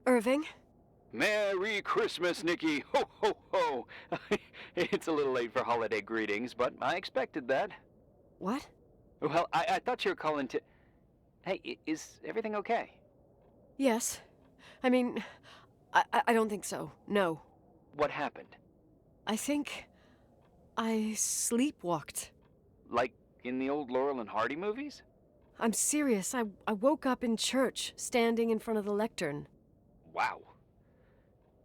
Irving? Merry Christmas, Nikki! Ho, ho, ho! It's a little late for holiday greetings, but I expected that. What? Well, I thought you were calling to... Hey, is everything okay? Yes. I mean, I don't think so. No. What happened? I think I sleepwalked. Like in the old Laurel and Hardy movies? I'm serious. I woke up in church, standing in front of the lectern. Wow.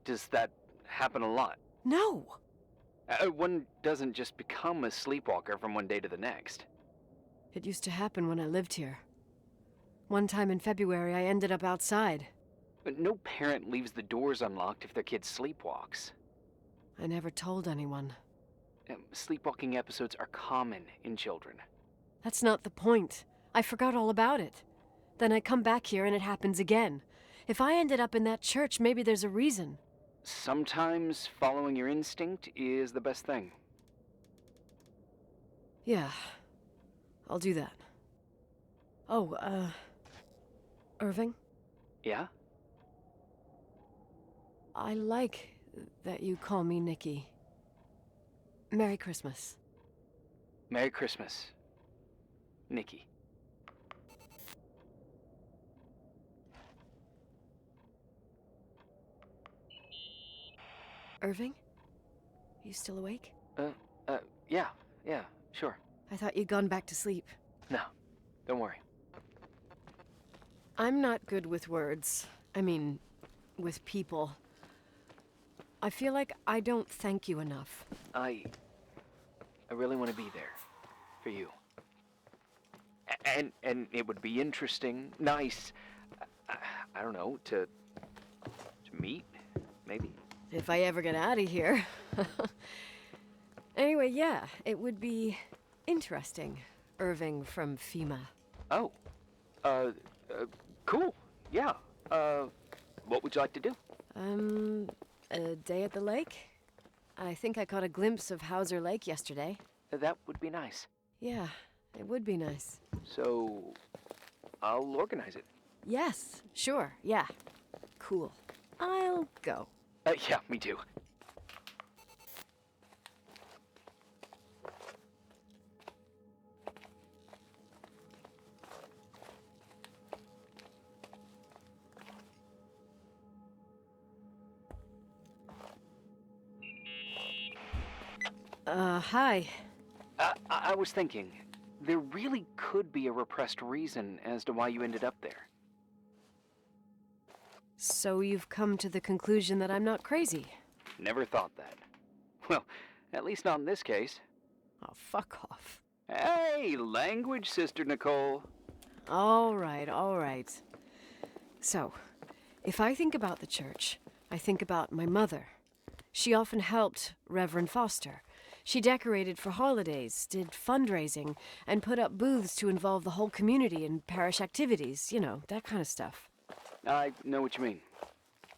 Does that happen a lot? No. One doesn't just become a sleepwalker from one day to the next. It used to happen when I lived here. One time in February, I ended up outside. But no parent leaves the doors unlocked if their kid sleepwalks. I never told anyone. Sleepwalking episodes are common in children. That's not the point. I forgot all about it. Then I come back here and it happens again. If I ended up in that church, maybe there's a reason. Sometimes following your instinct is the best thing. Yeah. I'll do that. Oh, Irving? Yeah? I like that you call me Nikki. Merry Christmas. Merry Christmas, Nikki. Irving? You still awake? Yeah, sure. I thought you'd gone back to sleep. No, don't worry. I'm not good with words. I mean, with people. I feel like I don't thank you enough. I really want to be there for you. And it would be interesting, nice, I don't know, to meet, maybe? If I ever get out of here. Anyway, yeah, it would be interesting. Irving from FEMA. Oh, cool, yeah. What would you like to do? A day at the lake? I think I caught a glimpse of Hauser Lake yesterday. That would be nice. Yeah, it would be nice. So, I'll organize it. Yes, sure, yeah. Cool. I'll go. Yeah, me too. Hi. I was thinking, there really could be a repressed reason as to why you ended up there. So you've come to the conclusion that I'm not crazy? Never thought that. Well, at least not in this case. Oh, fuck off. Hey, language, Sister Nicole. All right. So, if I think about the church, I think about my mother. She often helped Reverend Foster. She decorated for holidays, did fundraising, and put up booths to involve the whole community in parish activities, you know, that kind of stuff. I know what you mean.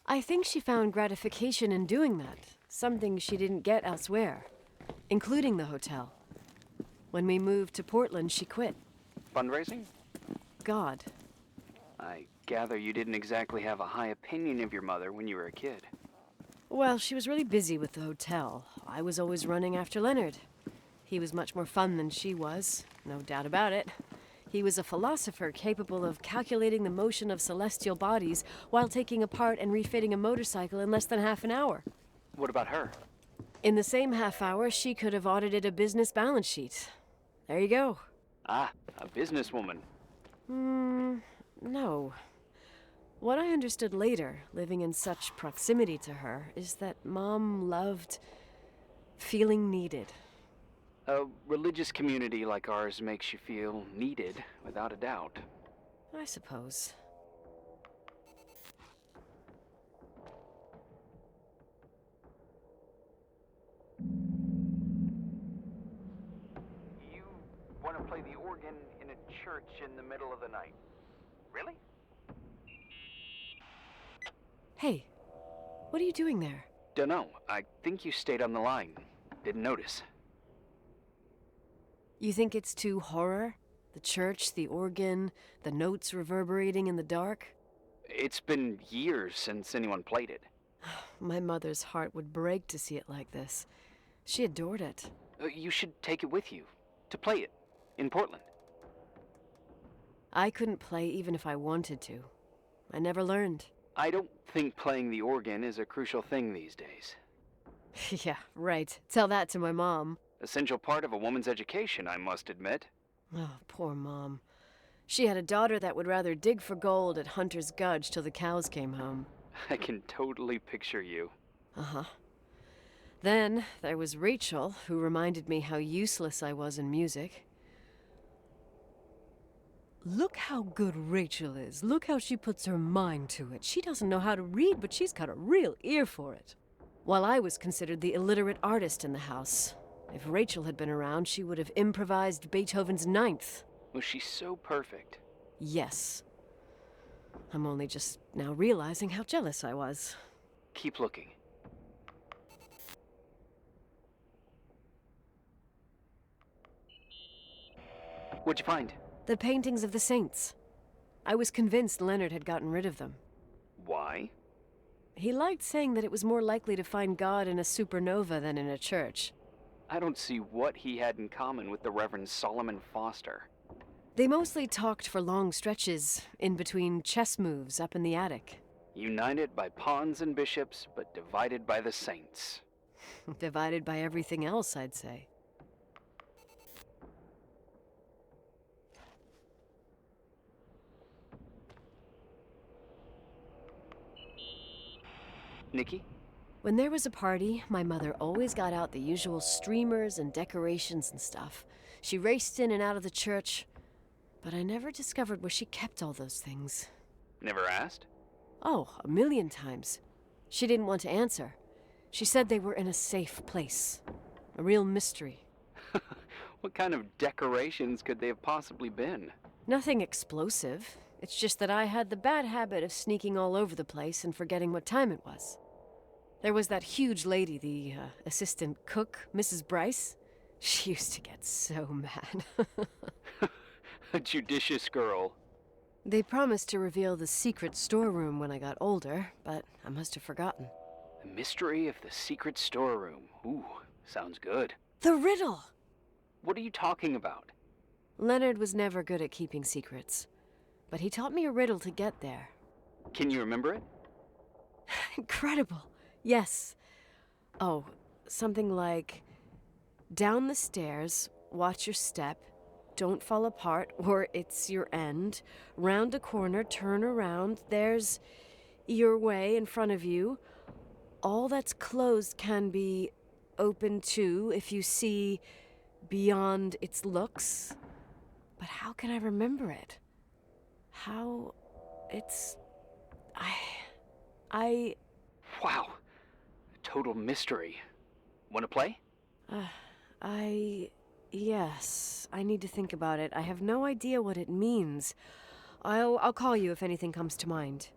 I think she found gratification in doing that, something she didn't get elsewhere, including the hotel. When we moved to Portland, she quit. Fundraising? God. I gather you didn't exactly have a high opinion of your mother when you were a kid. Well, she was really busy with the hotel. I was always running after Leonard. He was much more fun than she was, no doubt about it. He was a philosopher capable of calculating the motion of celestial bodies while taking apart and refitting a motorcycle in less than half an hour. What about her? In the same half hour, she could have audited a business balance sheet. There you go. Ah, a businesswoman. No. What I understood later, living in such proximity to her, is that Mom loved feeling needed. A religious community like ours makes you feel needed, without a doubt. I suppose. You want to play the organ in a church in the middle of the night? Really? Hey, what are you doing there? Dunno. I think you stayed on the line. Didn't notice. You think it's too horror? The church, the organ, the notes reverberating in the dark? It's been years since anyone played it. My mother's heart would break to see it like this. She adored it. You should take it with you, to play it, in Portland. I couldn't play even if I wanted to. I never learned. I don't think playing the organ is a crucial thing these days. Yeah, right. Tell that to my mom. Essential part of a woman's education, I must admit. Oh, poor Mom. She had a daughter that would rather dig for gold at Hunter's Gulch till the cows came home. I can totally picture you. Uh-huh. Then there was Rachel, who reminded me how useless I was in music. Look how good Rachel is. Look how she puts her mind to it. She doesn't know how to read, but she's got a real ear for it. While I was considered the illiterate artist in the house. If Rachel had been around, she would have improvised Beethoven's Ninth. Was she so perfect? Yes. I'm only just now realizing how jealous I was. Keep looking. What'd you find? The paintings of the saints. I was convinced Leonard had gotten rid of them. Why? He liked saying that it was more likely to find God in a supernova than in a church. I don't see what he had in common with the Reverend Solomon Foster. They mostly talked for long stretches, in between chess moves up in the attic. United by pawns and bishops, but divided by the saints. Divided by everything else, I'd say. Nikki? When there was a party, my mother always got out the usual streamers and decorations and stuff. She raced in and out of the church, but I never discovered where she kept all those things. Never asked? Oh, a million times. She didn't want to answer. She said they were in a safe place. A real mystery. What kind of decorations could they have possibly been? Nothing explosive. It's just that I had the bad habit of sneaking all over the place and forgetting what time it was. There was that huge lady, the assistant cook, Mrs. Bryce. She used to get so mad. A judicious girl. They promised to reveal the secret storeroom when I got older, but I must have forgotten. The mystery of the secret storeroom. Ooh, sounds good. The riddle! What are you talking about? Leonard was never good at keeping secrets, but he taught me a riddle to get there. Can you remember it? Incredible. Yes. Oh, something like, down the stairs, watch your step, don't fall apart or it's your end, round a corner, turn around, there's your way in front of you. All that's closed can be open too if you see beyond its looks. But how can I remember it? How it's... Wow. A total mystery. Want to play? Yes. I need to think about it. I have no idea what it means. I'll call you if anything comes to mind.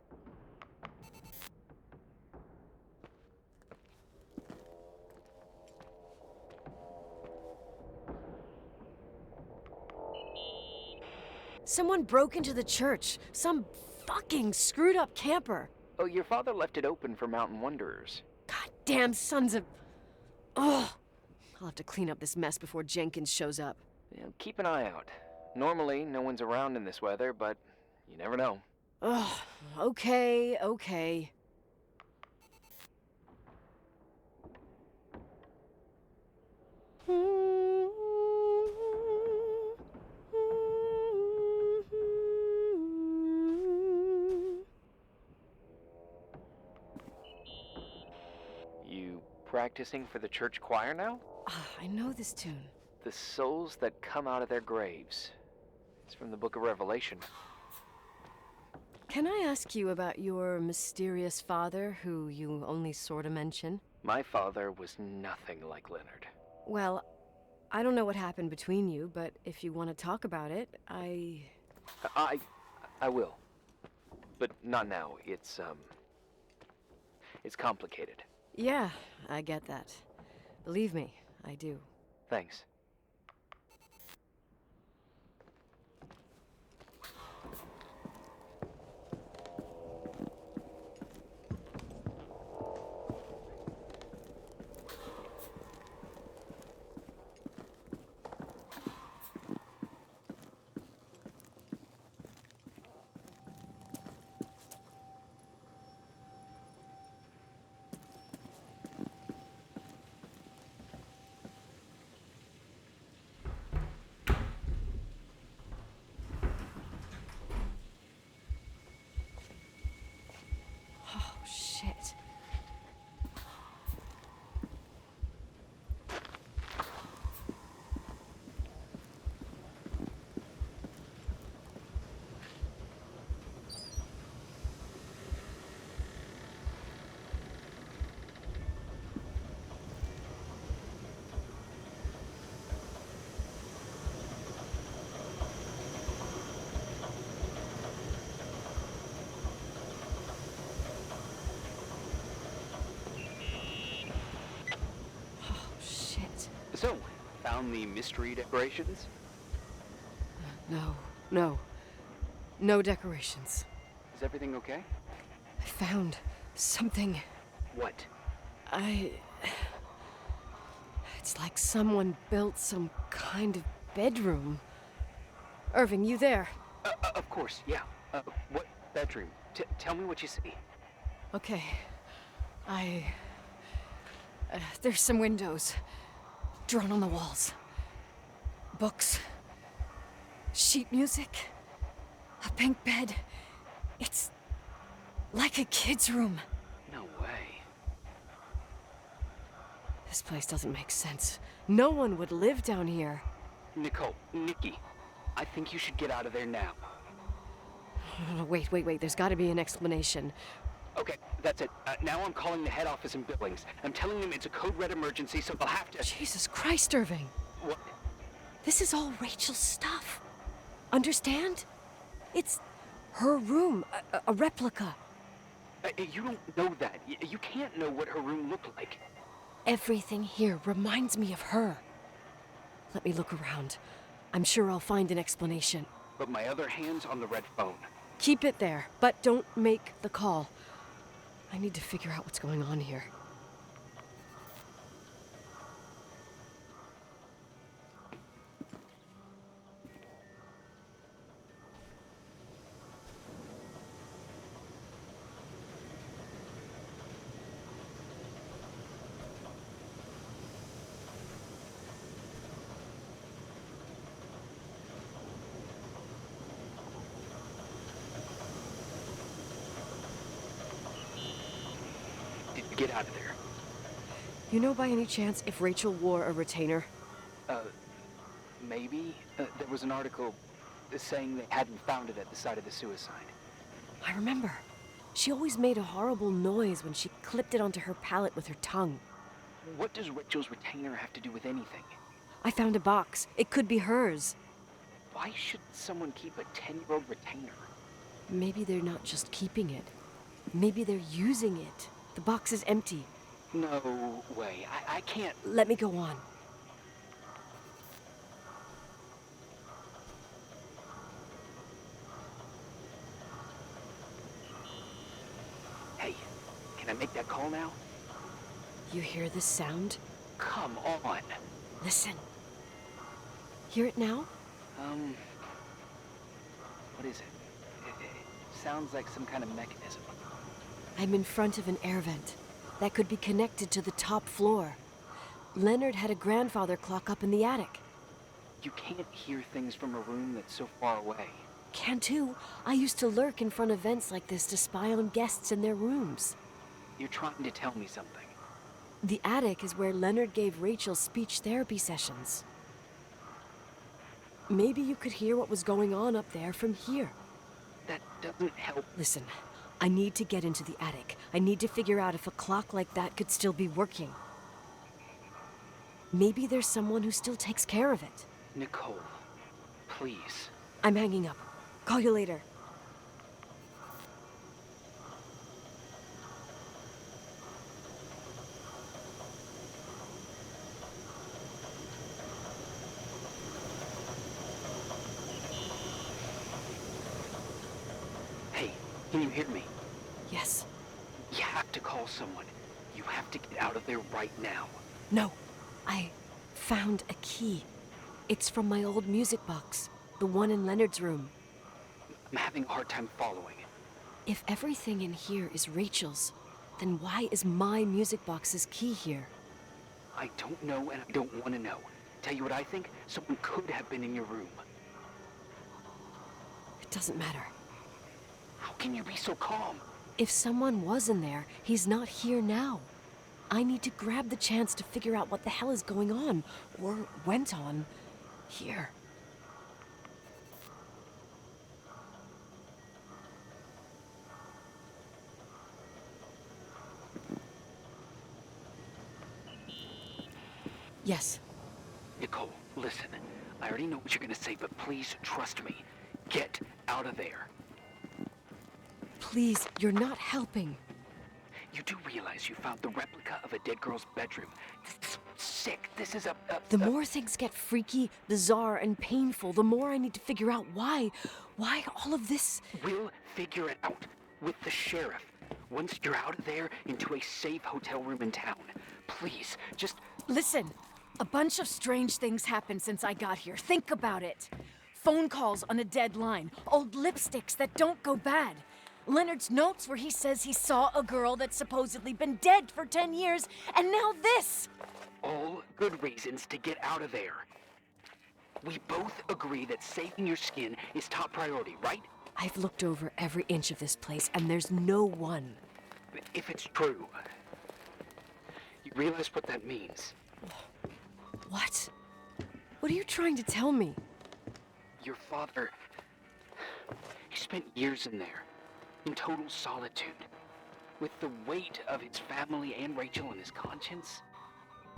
Someone broke into the church. Some fucking screwed up camper. Oh, your father left it open for mountain wanderers. Goddamn sons of... Ugh. I'll have to clean up this mess before Jenkins shows up. Yeah, keep an eye out. Normally, no one's around in this weather, but you never know. Ugh. Okay. You practicing for the church choir now? I know this tune. The souls that come out of their graves. It's from the book of Revelation. Can I ask you about your mysterious father, who you only sort of mention? My father was nothing like Leonard. Well, I don't know what happened between you, but if you want to talk about it, I will. But not now. It's complicated. Yeah, I get that. Believe me, I do. Thanks. found the mystery decorations? No decorations. Is everything okay? I found something. What? It's like someone built some kind of bedroom. Irving, you there? Of course, yeah. What bedroom? Tell me what you see. Okay. There's some windows drawn on the walls. Books. Sheet music. A pink bed. It's like a kid's room. No way. This place doesn't make sense. No one would live down here. Nikki, I think you should get out of there now. Wait. There's got to be an explanation. Okay, that's it. Now I'm calling the head office in Billings. I'm telling them it's a code red emergency, so they'll have to... Jesus Christ, Irving. What? This is all Rachel's stuff. Understand? It's her room, a replica. You don't know that. You can't know what her room looked like. Everything here reminds me of her. Let me look around. I'm sure I'll find an explanation. But my other hand's on the red phone. Keep it there, but don't make the call. I need to figure out what's going on here. Get out of there. You know by any chance if Rachel wore a retainer? Maybe. There was an article saying they hadn't found it at the site of the suicide. I remember. She always made a horrible noise when she clipped it onto her palate with her tongue. What does Rachel's retainer have to do with anything? I found a box. It could be hers. Why should someone keep a 10-year-old retainer? Maybe they're not just keeping it. Maybe they're using it. The box is empty. No way. I can't... Let me go on. Hey, can I make that call now? You hear this sound? Come on. Listen. Hear it now? What is it? It sounds like some kind of mechanism. I'm in front of an air vent that could be connected to the top floor. Leonard had a grandfather clock up in the attic. You can't hear things from a room that's so far away. Can too. I used to lurk in front of vents like this to spy on guests in their rooms. You're trying to tell me something. The attic is where Leonard gave Rachel speech therapy sessions. Maybe you could hear what was going on up there from here. That doesn't help. Listen, I need to get into the attic. I need to figure out if a clock like that could still be working. Maybe there's someone who still takes care of it. Nicole, please. I'm hanging up. Call you later. Hey, can you hear me? Yes. You have to call someone. You have to get out of there right now. No. I found a key. It's from my old music box. The one in Leonard's room. I'm having a hard time following. If everything in here is Rachel's, then why is my music box's key here? I don't know and I don't want to know. Tell you what I think? Someone could have been in your room. It doesn't matter. How can you be so calm? If someone was in there, he's not here now. I need to grab the chance to figure out what the hell is going on, or went on, here. Yes. Nicole, listen. I already know what you're gonna say, but please trust me. Get out of there. Please, you're not helping. You do realize you found the replica of a dead girl's bedroom. This is sick. This is The more things get freaky, bizarre, and painful, the more I need to figure out why all of this... We'll figure it out with the sheriff. Once you're out of there, into a safe hotel room in town. Please, just... Listen, a bunch of strange things happened since I got here. Think about it. Phone calls on a dead line, old lipsticks that don't go bad. Leonard's notes where he says he saw a girl that's supposedly been dead for 10 years, and now this! All good reasons to get out of there. We both agree that saving your skin is top priority, right? I've looked over every inch of this place, and there's no one. If it's true, you realize what that means. What? What are you trying to tell me? Your father, he spent years in there, in total solitude, with the weight of his family and Rachel on his conscience.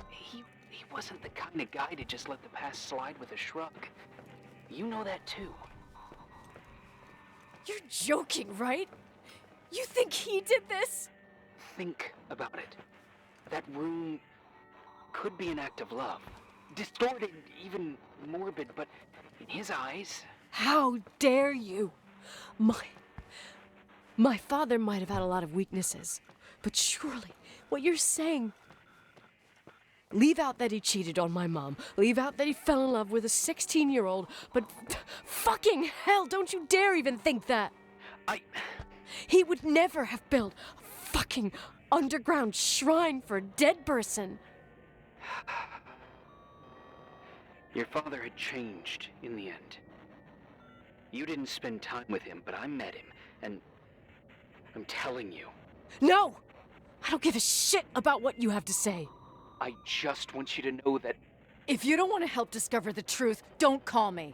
He wasn't the kind of guy to just let the past slide with a shrug. You know that too. You're joking, right? You think he did this? Think about it. That room could be an act of love. Distorted, even morbid, but in his eyes... How dare you? My father might have had a lot of weaknesses, but surely what you're saying... Leave out that he cheated on my mom. Leave out that he fell in love with a 16-year-old, but fucking hell, don't you dare even think that! He would never have built a fucking underground shrine for a dead person. Your father had changed in the end. You didn't spend time with him, but I met him, and I'm telling you. No! I don't give a shit about what you have to say. I just want you to know that... If you don't want to help discover the truth, don't call me.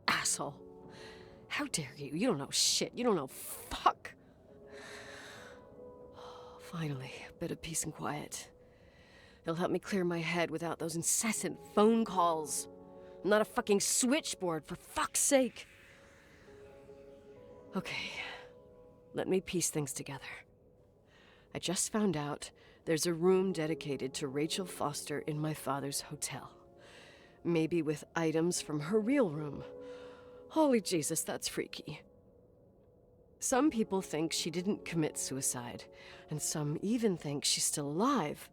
Asshole. How dare you? You don't know shit. You don't know fuck. Finally, a bit of peace and quiet. It'll help me clear my head without those incessant phone calls. I'm not a fucking switchboard, for fuck's sake. Okay, let me piece things together. I just found out there's a room dedicated to Rachel Foster in my father's hotel. Maybe with items from her real room. Holy Jesus, that's freaky. Some people think she didn't commit suicide, and some even think she's still alive.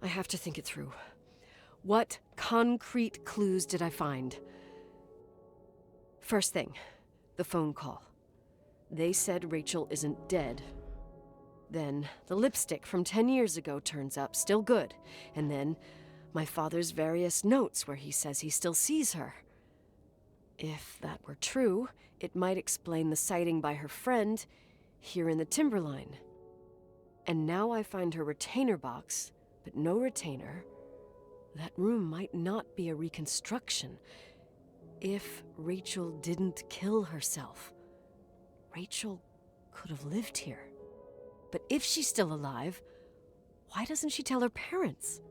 I have to think it through. What concrete clues did I find? First thing, the phone call. They said Rachel isn't dead. Then the lipstick from 10 years ago turns up, still good. And then my father's various notes where he says he still sees her. If that were true, it might explain the sighting by her friend here in the timberline. And now I find her retainer box, but no retainer. That room might not be a reconstruction. If Rachel didn't kill herself, Rachel could have lived here. But if she's still alive, why doesn't she tell her parents?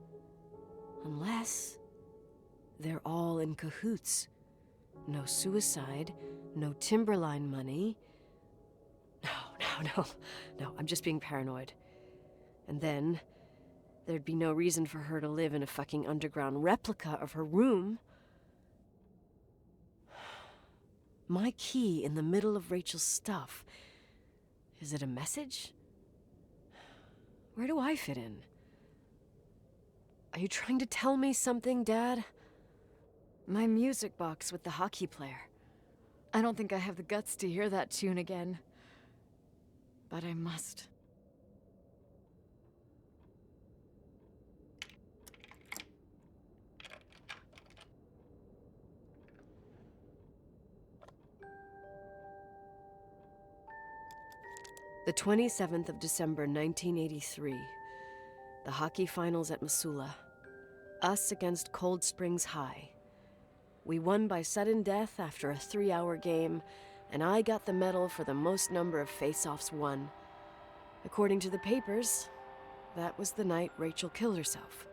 Unless they're all in cahoots. No suicide, no timberline money. No, I'm just being paranoid. And then there'd be no reason for her to live in a fucking underground replica of her room. My key in the middle of Rachel's stuff. Is it a message? Where do I fit in? Are you trying to tell me something, Dad? My music box with the hockey player. I don't think I have the guts to hear that tune again. But I must. The 27th of December, 1983. The hockey finals at Missoula. Us against Cold Springs High. We won by sudden death after a 3-hour game, and I got the medal for the most number of face-offs won. According to the papers, that was the night Rachel killed herself.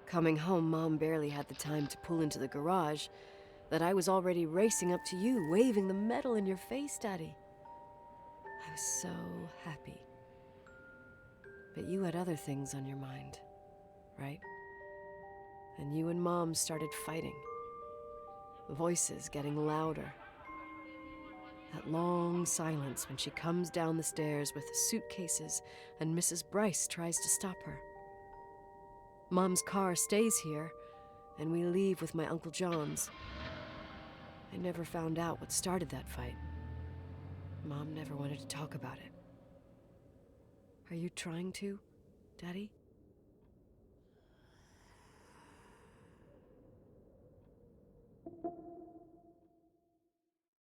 Coming home, Mom barely had the time to pull into the garage that I was already racing up to you, waving the medal in your face, Daddy. I was so happy. But you had other things on your mind, right? And you and Mom started fighting. The voices getting louder. That long silence when she comes down the stairs with the suitcases and Mrs. Bryce tries to stop her. Mom's car stays here, and we leave with my Uncle John's. I never found out what started that fight. Mom never wanted to talk about it. Are you trying to, Daddy?